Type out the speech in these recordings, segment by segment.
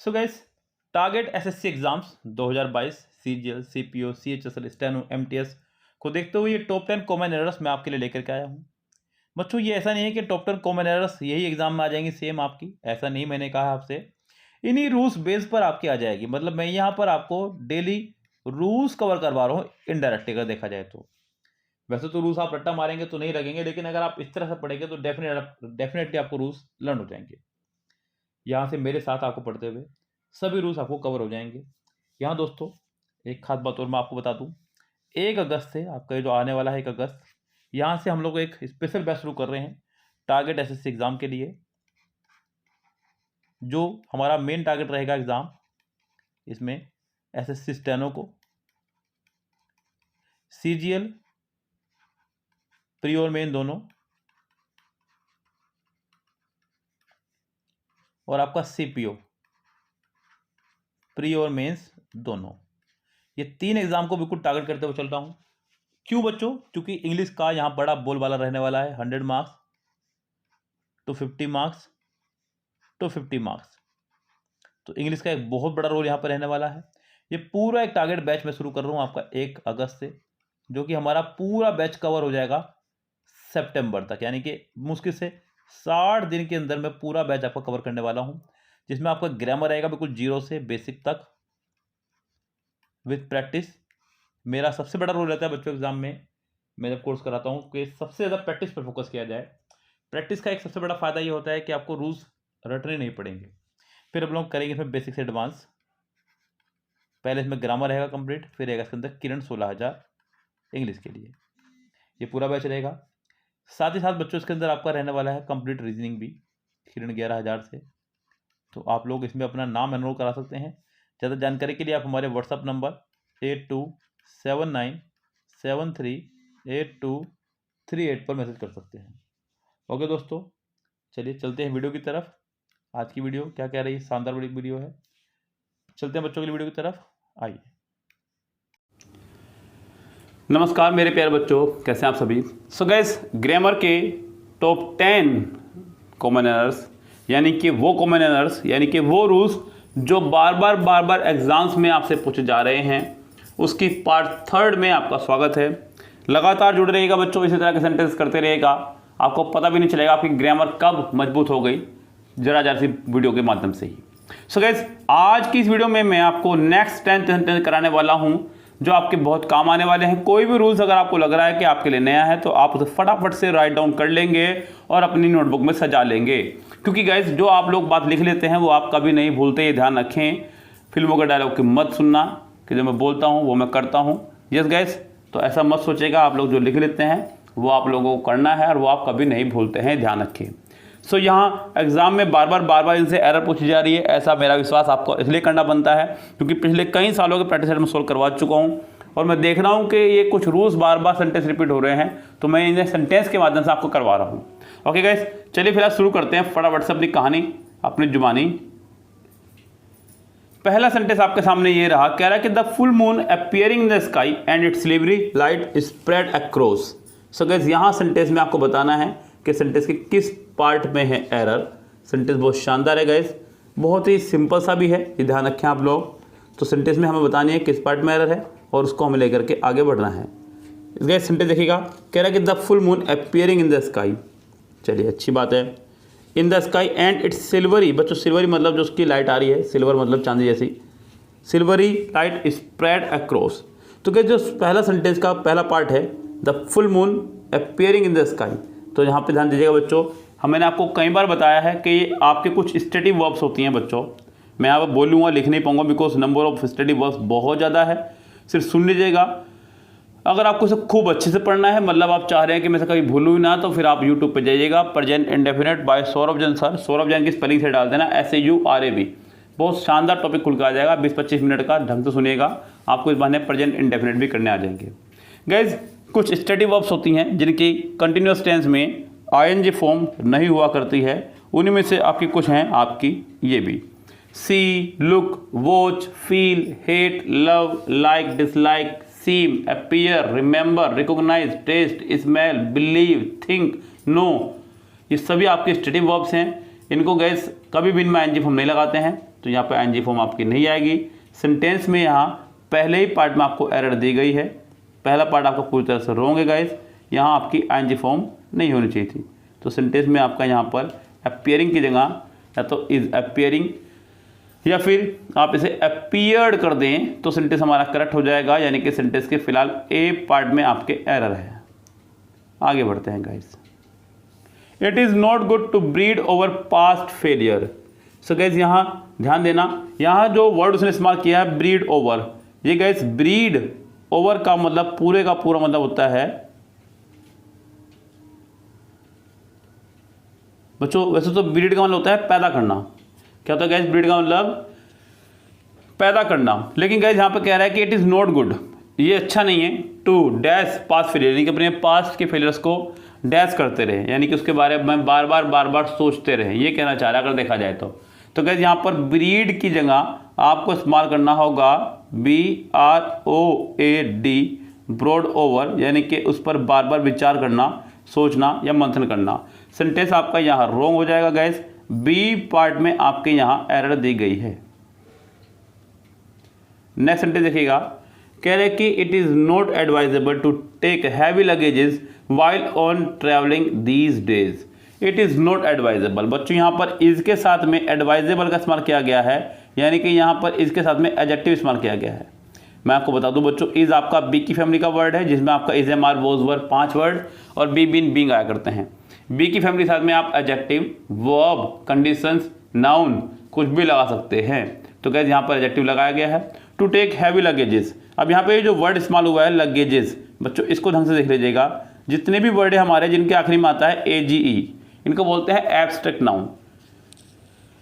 So guys, target SSC exams 2022 CGL, CPO, CHSL, steno, MTS को देखते हुए ये टॉप 10 कॉमन एरर्स मैं आपके लिए लेकर के आया हूँ। बच्चों, ये ऐसा नहीं है कि टॉप 10 कॉमन एरर्स यही एग्जाम में आ जाएंगी सेम आपकी, ऐसा नहीं मैंने कहा आपसे। इन्हीं रूल्स बेस पर आपकी आ जाएगी। मतलब मैं यहाँ पर आपको डेली रूल्स कवर करवा रहा हूँ इनडायरेक्टली अगर देखा जाए तो। वैसे तो रूल्स आप रट्टा मारेंगे तो नहीं लगेंगे, लेकिन अगर आप इस तरह से पढ़ेंगे तो डेफिनेटली आपको रूल्स लर्न हो जाएंगे। यहाँ से मेरे साथ आपको पढ़ते हुए सभी रूल्स आपको कवर हो जाएंगे। यहाँ दोस्तों एक खास बात और मैं आपको बता दूं, 1 अगस्त से आपका ये जो आने वाला है 1 अगस्त, यहाँ से हम लोग एक स्पेशल बैच शुरू कर रहे हैं टारगेट एसएससी एग्जाम के लिए। जो हमारा मेन टारगेट रहेगा एग्जाम, इसमें एसएससी स्टेनो को, सीजीएल प्री और मेन दोनों, और आपका सीपीओ प्री और मेंस दोनों, ये 3 एग्जाम को बिल्कुल टारगेट करते हुए चल रहा हूँ। क्यों बच्चों? क्योंकि इंग्लिश का यहाँ बड़ा बोलबाला रहने वाला है। 100 मार्क्स तो 50 मार्क्स तो 50 मार्क्स, तो इंग्लिश का एक बहुत बड़ा रोल यहाँ पर रहने वाला है। ये पूरा एक टारगेट बैच मैं शुरू कर रहा हूँ आपका 1 अगस्त से, जो कि हमारा पूरा बैच कवर हो जाएगा सितंबर तक। यानी कि मुश्किल से 60 दिन के अंदर मैं पूरा बैच आपका कवर करने वाला हूँ, जिसमें आपका ग्रामर रहेगा बिल्कुल जीरो से बेसिक तक विथ प्रैक्टिस। मेरा सबसे बड़ा रोल रहता है बच्चों एग्जाम में, मैं जब कोर्स कराता हूँ कि सबसे ज़्यादा प्रैक्टिस पर फोकस किया जाए। प्रैक्टिस का एक सबसे बड़ा फ़ायदा ये होता है कि आपको रूल्स रटने नहीं पड़ेंगे। फिर हम लोग करेंगे इसमें बेसिक से एडवांस। पहले इसमें ग्रामर रहेगा कंप्लीट, फिर रहेगा इसके अंदर किरण 16,000 इंग्लिश के लिए, ये पूरा बैच रहेगा। साथ ही साथ बच्चों इसके अंदर आपका रहने वाला है कंप्लीट रीजनिंग भी, किरण 11,000 से। तो आप लोग इसमें अपना नाम एनरोल करा सकते हैं। ज़्यादा जानकारी के लिए आप हमारे व्हाट्सअप नंबर 8279738238 पर मैसेज कर सकते हैं। ओके दोस्तों, चलिए चलते हैं वीडियो की तरफ। आज की वीडियो क्या कह रही है, शानदार बड़ी वीडियो है। चलते हैं बच्चों के लिए वीडियो की तरफ, आइए। नमस्कार मेरे प्यारे बच्चों, कैसे हैं आप सभी। सो गाइस, ग्रामर के टॉप 10 कॉमन एरर्स, यानी कि वो कॉमन एरर्स, यानी कि वो रूल्स जो बार बार एग्जाम्स में आपसे पूछे जा रहे हैं, उसकी पार्ट 3 में आपका स्वागत है। लगातार जुड़े रहिएगा बच्चों, इसी तरह के सेंटेंस करते रहिएगा, आपको पता भी नहीं चलेगा आपकी ग्रामर कब मजबूत हो गई, जरा सी वीडियो के माध्यम से ही। सो गाइस, आज की इस वीडियो में मैं आपको नेक्स्ट 10 सेंटेंस कराने वाला हूं जो आपके बहुत काम आने वाले हैं। कोई भी रूल्स अगर आपको लग रहा है कि आपके लिए नया है तो आप उसे फटाफट से राइट डाउन कर लेंगे और अपनी नोटबुक में सजा लेंगे, क्योंकि गाइस जो आप लोग बात लिख लेते हैं वो आप कभी नहीं भूलते, ये ध्यान रखें। फिल्मों के डायलॉग की मत सुनना कि जो मैं बोलता हूँ वो मैं करता हूँ। यस गाइस, तो ऐसा मत सोचेगा, आप लोग जो लिख लेते हैं वो आप लोगों को करना है और वो आप कभी नहीं भूलते हैं, ध्यान रखें। सो यहाँ एग्जाम में बार बार इनसे एरर पूछी जा रही है, ऐसा मेरा विश्वास आपको इसलिए करना बनता है क्योंकि पिछले कई सालों के प्रैक्टिस में सोल्व करवा चुका हूँ और मैं देख रहा हूँ कि ये कुछ रूल्स बार सेंटेंस रिपीट हो रहे हैं, तो मैं इन्हें सेंटेंस के माध्यम से आपको करवा रहा हूँ। ओके गाइस, चलिए फिलहाल शुरू करते हैं फटाफट से अपनी कहानी अपनी जुबानी। पहला सेंटेंस आपके सामने ये रहा, कह रहा है कि the full moon appearing in the sky and it's silvery light spread across. So guys, यहाँ सेंटेंस में आपको बताना है कि सेंटेंस के किस पार्ट में है एरर। सेंटेंस बहुत शानदार है गाइस, बहुत ही सिंपल सा भी है, ये ध्यान रखें आप लोग। तो सेंटेंस में हमें बतानी है किस पार्ट में एरर है और उसको हमें लेकर के आगे बढ़ना है। इस गाइस सेंटेंस देखिएगा, कह रहा है कि the full moon appearing in the sky. चलिए अच्छी बात है। In the sky and it's silvery, बच्चों सिल्वरी मतलब जो उसकी लाइट आ रही है, सिल्वर मतलब चांदी जैसी, सिल्वरी लाइट स्प्रेड अक्रॉस। तो क्या जो पहला सेंटेंस का पहला पार्ट है the full moon appearing in the sky, तो यहाँ पे ध्यान दीजिएगा बच्चों। मैंने आपको कई बार बताया है कि ये आपके कुछ स्टेटिव वर्ब्स होती हैं बच्चों। मैं यहाँ पर बोलूँगा, लिख नहीं पाऊंगा because number of stative verbs बहुत ज़्यादा है, सिर्फ सुन लीजिएगा। अगर आपको इसे खूब अच्छे से पढ़ना है, मतलब आप चाह रहे हैं कि मैं से कभी भूलूँ ही ना, तो फिर आप यूट्यूब पे जाइएगा, present indefinite by Saurabh Jain sir, Saurabh Jain की स्पेलिंग से डाल देना SAURAB, बहुत शानदार टॉपिक खुल के आ जाएगा। 20-25 मिनट का ढंग से सुनिएगा, आपको इस बहाने प्रेजेंट इंडेफिनेट भी करने आ जाएंगे। गाइज, कुछ स्टेटिव वर्ब्स होती हैं जिनकी कंटिन्यूअस टेंस में ING फॉर्म नहीं हुआ करती है, उन्हीं में से आपकी कुछ हैं आपकी ये भी, see, look, watch, feel, hate, love, like, dislike, seem, appear, remember, recognise, taste, smell, believe, think, know, ये सभी आपके स्टेटिव वर्ब्स हैं। इनको गैस कभी भी इनमें एनजी फॉर्म नहीं लगाते हैं, तो यहाँ पर एनजी फॉर्म आपकी नहीं आएगी। सेंटेंस में यहाँ पहले ही पार्ट में आपको एरर दी गई है, पहला पार्ट आपका पूरी तरह से रॉन्ग है गाइस, यहाँ आपकी एनजी फॉर्म नहीं होनी चाहिए थी। तो सेंटेंस में आपका यहाँ पर अपीयरिंग की जगह या तो इज अपीयरिंग या फिर आप इसे अपीयर्ड कर दें तो सेंटेंस हमारा करेक्ट हो जाएगा, यानी कि सेंटेंस के फिलहाल ए पार्ट में आपके एरर है। आगे बढ़ते हैं guys. It is not good to breed over past failure. So guys यहाँ ध्यान देना, यहाँ जो वर्ड उसने इस्तेमाल किया है ब्रीड ओवर, ये गाइस ब्रीड ओवर का मतलब पूरे का पूरा मतलब होता है बच्चों, वैसे तो ब्रीड का मतलब होता है पैदा करना। क्या होता है गाइस ब्रीड का मतलब पैदा करना, लेकिन गाइस यहाँ पे कह रहा है कि इट इज़ नॉट गुड, ये अच्छा नहीं है टू डैश पास्ट फेलियर, यानी कि अपने पास्ट के फेलियर्स को डैश करते रहे, यानी कि उसके बारे में बार बार सोचते रहे, ये कहना चाह रहा है अगर देखा जाए तो गाइस यहाँ पर ब्रीड की जगह आपको इस्तेमाल करना होगा BROAD, ब्रॉड ओवर, यानी कि उस पर बार बार विचार करना, सोचना या मंथन करना। सेंटेंस आपका यहाँ रॉन्ग हो जाएगा गाइस, बी पार्ट में आपके यहाँ एरर दी गई है। नेक्स्ट सेंटेंस देखिएगा, कह रहे कि it is not advisable to take heavy luggages while on travelling these days. It is not advisable, बच्चों यहाँ पर इज के साथ में एडवाइजेबल का इस्तेमाल किया गया है, यानी कि यहाँ पर इज के साथ में एडजेक्टिव इस्तेमाल किया गया है। मैं आपको बता दूं बच्चों, इज आपका बी की फैमिली का वर्ड है, जिसमें आपका is am are was were 5 word और बी बीन बीइंग आया करते हैं। बी की फैमिली के साथ में आप एडजेक्टिव, वर्ब, कंडीशंस, नाउन कुछ भी लगा सकते हैं। तो गाइस यहाँ पर एडजेक्टिव लगाया गया है टू टेक हैवी लगेजेस। अब यहाँ पे जो वर्ड इस्तेमाल हुआ है लगेजेस, बच्चों इसको ढंग से देख लीजिएगा, जितने भी वर्ड है हमारे जिनके आखिरी में आता है AGE, इनको बोलते हैं एब्स्ट्रैक्ट नाउन,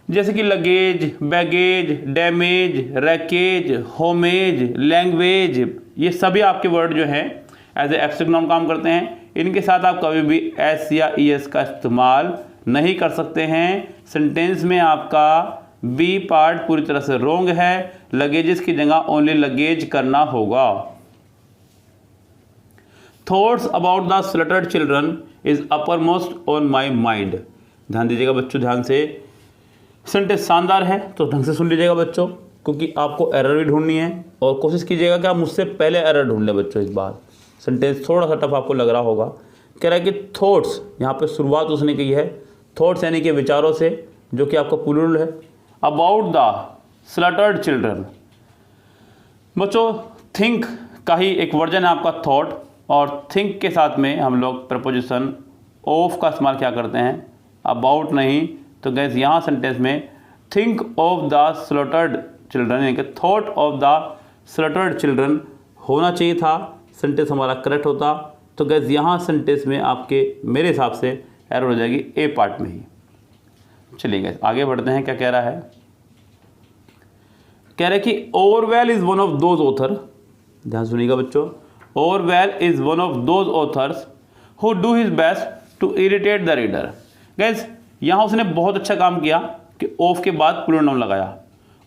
जैसे कि luggage, baggage, damage, wreckage, homage, language, ये सभी आपके वर्ड जो हैं एज ए एब्स्ट्रैक्ट नाउन काम करते हैं। इनके साथ आप कभी भी एस या ES का इस्तेमाल नहीं कर सकते हैं। सेंटेंस में आपका बी पार्ट पूरी तरह से रॉन्ग है, लगेजेस की जगह ओनली लगेज करना होगा। Thoughts about the slaughtered children is uppermost on my mind. ध्यान दीजिएगा बच्चों, ध्यान से, सेंटेंस शानदार है तो ढंग से सुन लीजिएगा बच्चों, क्योंकि आपको एरर भी ढूंढनी है और कोशिश कीजिएगा कि आप मुझसे पहले एरर ढूंढ लें बच्चों। इस बार सेंटेंस थोड़ा सा टफ आपको लग रहा होगा। कह रहा है कि थॉट्स, यहाँ पे शुरुआत उसने की है थॉट्स यानी कि विचारों से, जो कि आपका प्लूरल है। अबाउट द स्लटर्ड चिल्ड्रन, बच्चों थिंक का ही एक वर्जन है आपका थॉट, और थिंक के साथ में हम लोग प्रपोजिशन ऑफ का इस्तेमाल क्या करते हैं, अबाउट नहीं। तो गैस यहाँ सेंटेंस में think of the slaughtered children यानी कि thought of the slaughtered children होना चाहिए था, सेंटेंस हमारा करेक्ट होता। तो गैस यहाँ सेंटेंस में आपके मेरे हिसाब से एरर हो जाएगी ए पार्ट में ही। चलिए गैस आगे बढ़ते हैं, क्या कह रहा है, कह रहे कि Orwell is one of those author, ध्यान सुनिएगा बच्चों, Orwell is one of those authors who do his best to irritate the reader. Guess यहाँ उसने बहुत अच्छा काम किया कि ऑफ के बाद प्लूरल नाउन लगाया।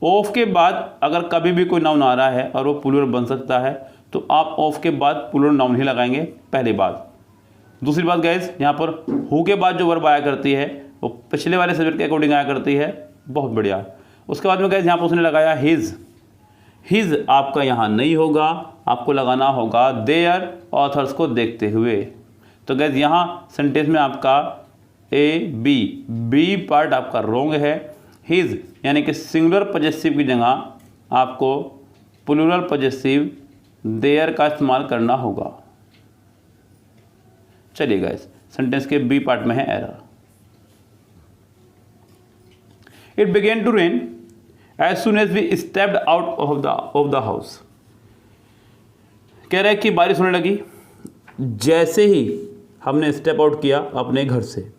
ऑफ के बाद अगर कभी भी कोई नाउन आ रहा है और वो प्लूरल बन सकता है तो आप ऑफ के बाद प्लूरल नाउन ही लगाएंगे, पहली बात। दूसरी बात गैस, यहाँ पर हु के बाद जो वर्ब आया करती है वो पिछले वाले सब्जेक्ट के अकॉर्डिंग आया करती है, बहुत बढ़िया। उसके बाद में गैस यहाँ पर उसने लगाया हिज, हिज आपका यहाँ नहीं होगा, आपको लगाना होगा देयर ऑथर्स को देखते हुए। तो गैस यहाँ सेंटेंस में आपका बी पार्ट आपका रॉन्ग है। हिज यानी कि सिंगुलर पॉजेसिव की जगह आपको प्लूरल पॉजेसिव देयर का इस्तेमाल करना होगा। चलिए गाइस सेंटेंस के बी पार्ट में है error. It began to rain as soon as we stepped out of the house. कह रहा है कि बारिश होने लगी जैसे ही हमने स्टेप आउट किया अपने घर से।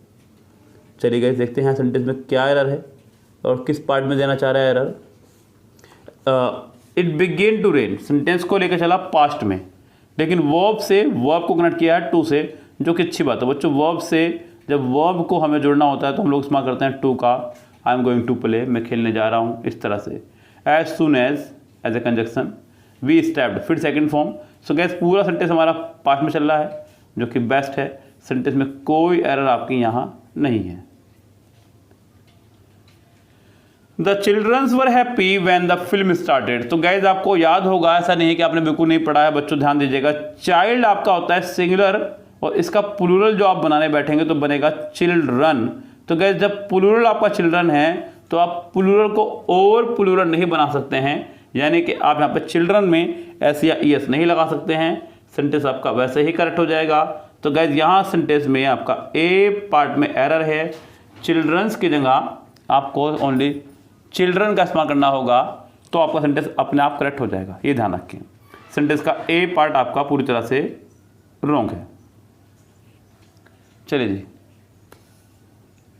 चलिए गाइस देखते हैं सेंटेंस में क्या एरर है और किस पार्ट में देना चाह रहा है error. It began to rain sentence को लेकर चला पास्ट में, लेकिन वर्ब से वर्ब को कनेक्ट किया है टू से, जो कि अच्छी बात है बच्चों। वर्ब से जब वर्ब को हमें जोड़ना होता है तो हम लोग इस्तेमाल करते हैं टू का। I am going to play, मैं खेलने जा रहा हूँ, इस तरह से। As soon as a conjunction, we stepped, फिर सेकंड फॉर्म। सो गैस पूरा सेंटेंस हमारा पास्ट में चल रहा है, जो कि बेस्ट है। सेंटेंस में कोई एरर आपकी यहाँ नहीं है। The childrens were happy when the film started. तो गाइज आपको याद होगा, ऐसा नहीं है कि आपने बिल्कुल नहीं पढ़ा है बच्चों, ध्यान दीजिएगा। चाइल्ड आपका होता है सिंगुलर और इसका प्लूरल जो आप बनाने बैठेंगे तो बनेगा चिल्ड्रन। तो गाइज जब प्लूरल आपका चिल्ड्रन है तो आप प्लूरल को और प्लूरल नहीं बना सकते हैं, यानी कि आप यहाँ पे चिल्ड्रन में एस या ई एस नहीं लगा सकते हैं, सेंटेंस आपका वैसे ही करेक्ट हो जाएगा। तो गाइज यहाँ सेंटेंस में आपका ए पार्ट में एरर है, चिल्ड्रंस की जगह आपको ओनली चिल्ड्रन का इस्तेमाल करना होगा, तो आपका सेंटेंस अपने आप करेक्ट हो जाएगा, ये ध्यान रखें। सेंटेंस का ए पार्ट आपका पूरी तरह से रॉन्ग है। चलिए जी,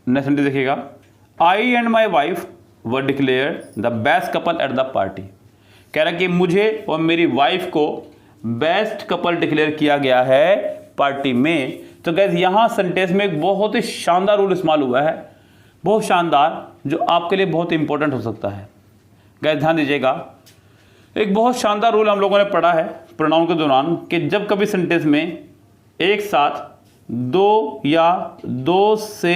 नेक्स्ट सेंटेंस देखिएगा। I and my wife were declared the best couple at the party. कह रहा है कि मुझे और मेरी वाइफ को बेस्ट कपल डिक्लेयर किया गया है पार्टी में। तो गैस यहाँ सेंटेंस में एक बहुत ही शानदार रूल इस्तेमाल हुआ है, बहुत शानदार, जो आपके लिए बहुत इंपॉर्टेंट हो सकता है। गैस ध्यान दीजिएगा, एक बहुत शानदार रूल हम लोगों ने पढ़ा है प्रोनाउन के दौरान कि जब कभी सेंटेंस में एक साथ दो या दो से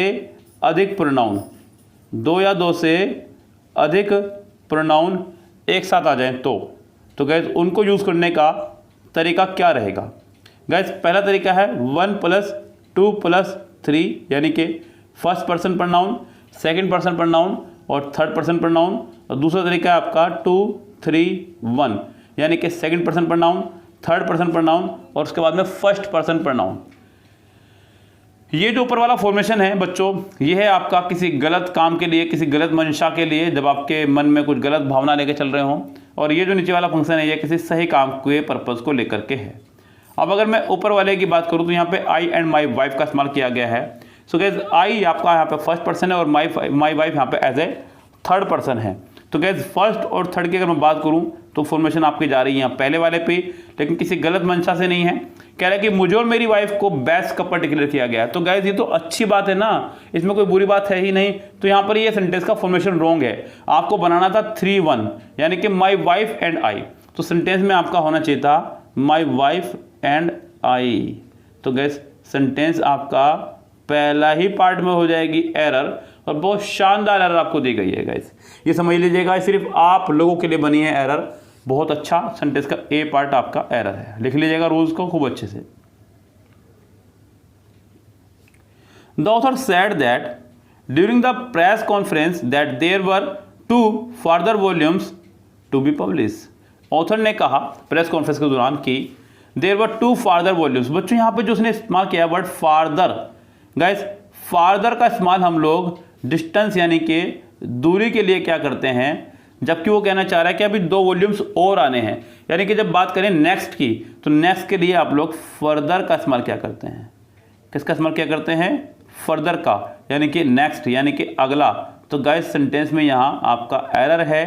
अधिक प्रोनाउन, दो या दो से अधिक प्रोनाउन एक साथ आ जाएं तो गैस उनको यूज़ करने का तरीका क्या रहेगा। गैस पहला तरीका है 1 + 2 + 3, यानी कि first person pronoun, second person pronoun और थर्ड पर्सन प्रोनाउन। और दूसरा तरीका है आपका 2 3 1, यानी कि second person pronoun, third person pronoun और उसके बाद में फर्स्ट पर्सन प्रोनाउन। ये जो ऊपर वाला फॉर्मेशन है बच्चों, ये है आपका किसी गलत काम के लिए, किसी गलत मंशा के लिए, जब आपके मन में कुछ गलत भावना लेकर चल रहे हों। और ये जो नीचे वाला फंक्शन है, ये किसी सही काम के पर्पज़ को लेकर के है। अब अगर मैं ऊपर वाले की बात करूँ तो यहाँ पे आई एंड माई वाइफ का इस्तेमाल किया गया है। सो गैस आई आपका यहाँ पे फर्स्ट पर्सन है और माई वाइफ यहाँ पे एज ए थर्ड पर्सन है। तो गैस फर्स्ट और थर्ड की अगर मैं बात करूँ तो फॉर्मेशन आपकी जा रही है यहाँ पहले वाले पे, लेकिन किसी गलत मंशा से नहीं है। कह रहा है कि मुझे और मेरी वाइफ को बेस्ट कपल डिक्लेयर किया गया है। तो गैस ये तो अच्छी बात है ना, इसमें कोई बुरी बात है ही नहीं। तो यहाँ पर ये सेंटेंस का फॉर्मेशन रॉन्ग है, आपको बनाना था 3 1, यानी कि माई वाइफ एंड आई। तो सेंटेंस में आपका होना चाहिए था माई वाइफ एंड आई। तो गैस सेंटेंस आपका पहला ही पार्ट में हो जाएगी एरर, और बहुत शानदार एरर आपको दी गई है गाइस, ये समझ लीजिएगा, सिर्फ आप लोगों के लिए बनी है एरर। बहुत अच्छा सेंटेंस का ए पार्ट आपका एरर है, लिख लीजिएगा रूल्स को खूब अच्छे से। The author said that during the press conference that there were 2 further volumes to be publish. Author ने कहा प्रेस कॉन्फ्रेंस के दौरान कि देयर वर 2 फर्दर वॉल्यूम्स। बच्चों यहाँ पे जो उसने इस्तेमाल किया वर्ड फार्दर, गाइस फार्दर का इस्तेमाल हम लोग डिस्टेंस यानी कि दूरी के लिए क्या करते हैं, जबकि वो कहना चाह रहा है कि अभी 2 वॉल्यूम्स और आने हैं। यानी कि जब बात करें नेक्स्ट की, तो नेक्स्ट के लिए आप लोग फर्दर का इस्तेमाल क्या करते हैं, किसका इस्तेमाल क्या करते हैं, फर्दर का, यानी कि नेक्स्ट यानी कि अगला। तो गाइस सेंटेंस में यहाँ आपका एरर है,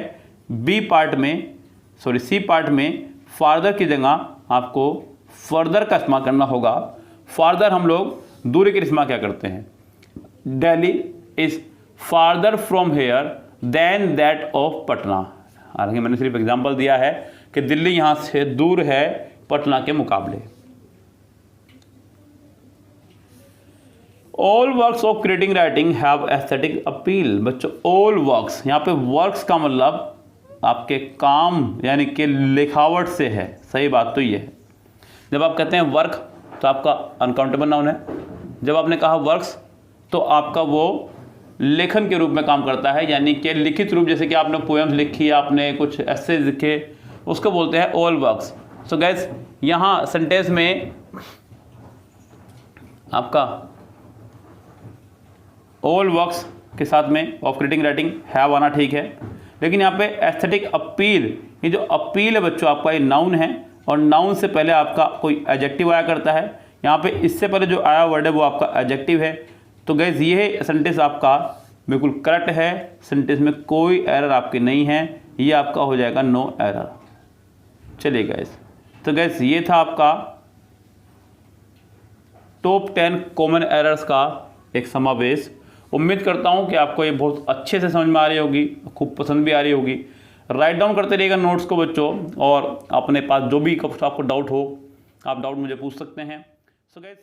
सी पार्ट में फार्दर की जगह आपको फर्दर का इस्तेमाल करना होगा। फार्दर हम लोग दूरी के लिए इस्तेमाल क्या करते हैं, Delhi is farther from here than that of Patna. हालांकि मैंने सिर्फ एग्जांपल दिया है कि दिल्ली यहां से दूर है पटना के मुकाबले। All works of reading writing have aesthetic appeal. बच्चों ऑल वर्क्स, यहाँ पे वर्क्स का मतलब आपके काम यानी कि लिखावट से है, सही बात तो ये है। जब आप कहते हैं वर्क तो आपका अनकाउंटेबल नाउन है, जब आपने कहा वर्क्स तो आपका वो लेखन के रूप में काम करता है, यानी कि लिखित रूप, जैसे कि आपने पोएम्स लिखी, आपने कुछ ऐसे लिखे, उसको बोलते हैं ऑल वर्क्स। सो गैस यहाँ सेंटेंस में आपका ऑल वर्क्स के साथ में ऑफ रीडिंग राइटिंग हैव आना ठीक है, लेकिन यहाँ पे एस्थेटिक अपील, ये जो अपील है बच्चों आपका ये नाउन है, और नाउन से पहले आपका कोई एडजेक्टिव आया करता है। यहाँ पे इससे पहले जो आया वर्ड है वो आपका एडजेक्टिव है। तो गैस ये सेंटेंस आपका बिल्कुल करेक्ट है, सेंटेंस में कोई एरर आपकी नहीं है, ये आपका हो जाएगा नो एरर। चलिए गैस, तो गैस ये था आपका टॉप 10 कॉमन एरर्स का एक समावेश। उम्मीद करता हूँ कि आपको ये बहुत अच्छे से समझ में आ रही होगी, खूब पसंद भी आ रही होगी। राइट डाउन करते रहिएगा नोट्स को बच्चों, और अपने पास जो भी आपको डाउट हो आप डाउट मुझे पूछ सकते हैं। So guys